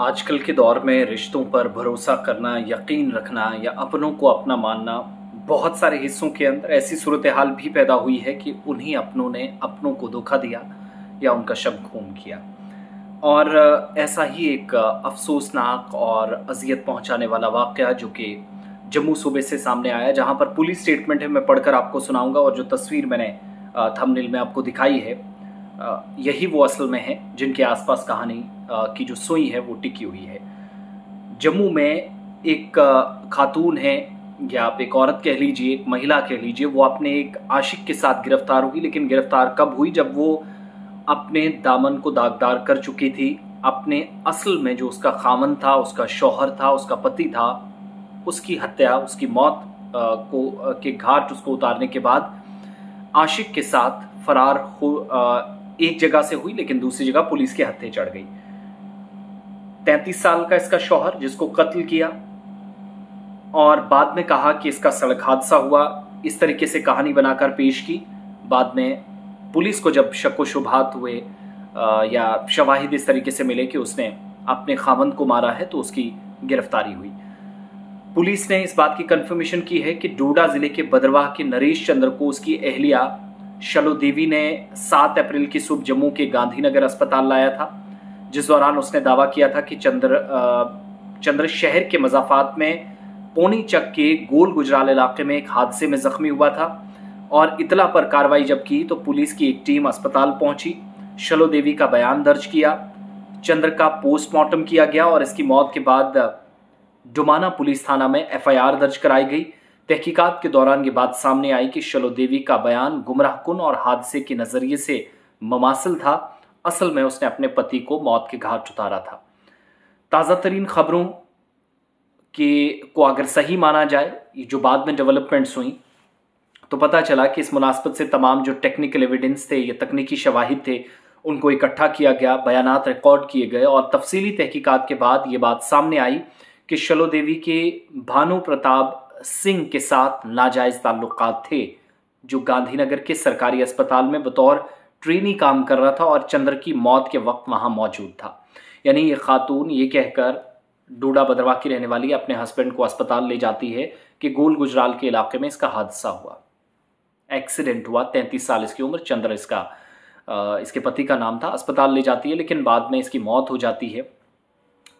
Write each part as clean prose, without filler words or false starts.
आजकल के दौर में रिश्तों पर भरोसा करना, यकीन रखना या अपनों को अपना मानना, बहुत सारे हिस्सों के अंदर ऐसी सूरत हाल भी पैदा हुई है कि उन्हीं अपनों ने अपनों को धोखा दिया या उनका शब खून किया। और ऐसा ही एक अफसोसनाक और अजियत पहुंचाने वाला वाक़या जो कि जम्मू सूबे से सामने आया, जहां पर पुलिस स्टेटमेंट है, मैं पढ़कर आपको सुनाऊंगा। और जो तस्वीर मैंने थंबनेल में आपको दिखाई है, यही वो असल में है जिनके आसपास कहानी की जो सुई है वो टिकी हुई है। जम्मू में एक खातून है, या आप एक औरत कह लीजिए, एक महिला कह लीजिए, वो अपने एक आशिक के साथ गिरफ्तार हुई। लेकिन गिरफ्तार कब हुई? जब वो अपने दामन को दागदार कर चुकी थी। अपने असल में जो उसका खामन था, उसका शौहर था, उसका पति था, उसकी हत्या, उसकी मौत के घाट उसको उतारने के बाद आशिक के साथ फरार हो एक जगह से हुई, लेकिन दूसरी जगह पुलिस के हत्थे चढ़ गई। 33 साल का इसका शौहर, जिसको कत्ल किया और बाद में कहा कि इसका सड़क हादसा हुआ, इस तरीके से कहानी बनाकर पेश की। बाद में पुलिस को जब शक व शुबहात हुए या शवाहिद इस तरीके से मिले कि उसने अपने खामंद को मारा है, तो उसकी गिरफ्तारी हुई। पुलिस ने इस बात की कंफर्मेशन की है कि डोडा जिले के बदरवाह के नरेश चंद्र को उसकी अहलिया शलो देवी ने 7 अप्रैल की सुबह जम्मू के गांधीनगर अस्पताल लाया था, जिस दौरान उसने दावा किया था कि चंद्र शहर के मजाफात में पोनी चक के गोल गुजराल इलाके में एक हादसे में जख्मी हुआ था। और इतला पर कार्रवाई जब की तो पुलिस की एक टीम अस्पताल पहुंची, शलो देवी का बयान दर्ज किया, चंद्र का पोस्टमार्टम किया गया और इसकी मौत के बाद डुमाना पुलिस थाना में एफआईआर दर्ज कराई गई। तहकीकात के दौरान ये बात सामने आई कि शलो देवी का बयान गुमराहकुन और हादसे के नजरिए से ममासिल था। असल में उसने अपने पति को मौत के घाट उतारा था। ताज़ा तरीन खबरों को अगर सही माना जाए, जो बाद में डेवलपमेंट्स हुई, तो पता चला कि इस मुनासबत से तमाम जो टेक्निकल एविडेंस थे या तकनीकी शवाहिद थे, उनको इकट्ठा किया गया, बयानात रिकॉर्ड किए गए और तफसीली तहकीकात के बाद ये बात सामने आई कि शलो देवी के भानु प्रताप सिंह के साथ नाजायज ताल्लुकात थे, जो गांधीनगर के सरकारी अस्पताल में बतौर ट्रेनी काम कर रहा था और चंद्र की मौत के वक्त वहां मौजूद था। यानी ये खातून ये कहकर डोडा बदरवाह की रहने वाली अपने हस्बैंड को अस्पताल ले जाती है कि गोल गुजराल के इलाके में इसका हादसा हुआ, एक्सीडेंट हुआ। 33 साल इसकी उम्र, चंद्र इसके पति का नाम था। अस्पताल ले जाती है, लेकिन बाद में इसकी मौत हो जाती है।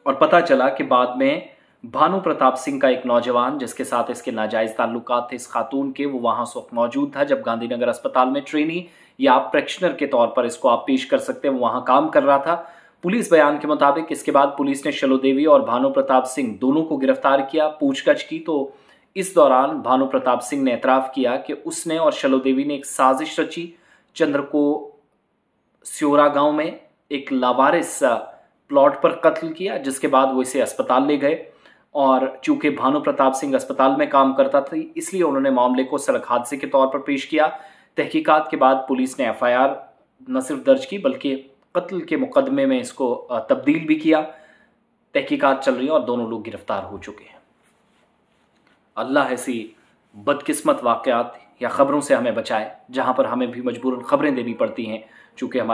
और पता चला कि बाद में भानु प्रताप सिंह का एक नौजवान, जिसके साथ इसके नाजायज ताल्लुकात थे इस खातून के, वो वहां उस वक्त मौजूद था जब गांधीनगर अस्पताल में ट्रेनी या आप प्रैक्टिशनर के तौर पर इसको आप पेश कर सकते हैं, वो वहां काम कर रहा था। पुलिस बयान के मुताबिक इसके बाद पुलिस ने शलो देवी और भानु प्रताप सिंह दोनों को गिरफ्तार किया, पूछताछ की। तो इस दौरान भानु प्रताप सिंह ने एतराफ किया कि उसने और शलो देवी ने एक साजिश रची, चंद्र को स्योरा गांव में एक लावारिस प्लॉट पर कत्ल किया, जिसके बाद वो इसे अस्पताल ले गए। और चूंकि भानु प्रताप सिंह अस्पताल में काम करता था, इसलिए उन्होंने मामले को सड़क हादसे के तौर पर पेश किया। तहकीकात के बाद पुलिस ने एफआईआर न सिर्फ दर्ज की, बल्कि कत्ल के मुकदमे में इसको तब्दील भी किया। तहकीकात चल रही है और दोनों लोग गिरफ्तार हो चुके हैं। अल्लाह ऐसी बदकिस्मत वाकयात या खबरों से हमें बचाए, जहां पर हमें भी मजबूरन खबरें देनी पड़ती हैं, चूंकि हमारे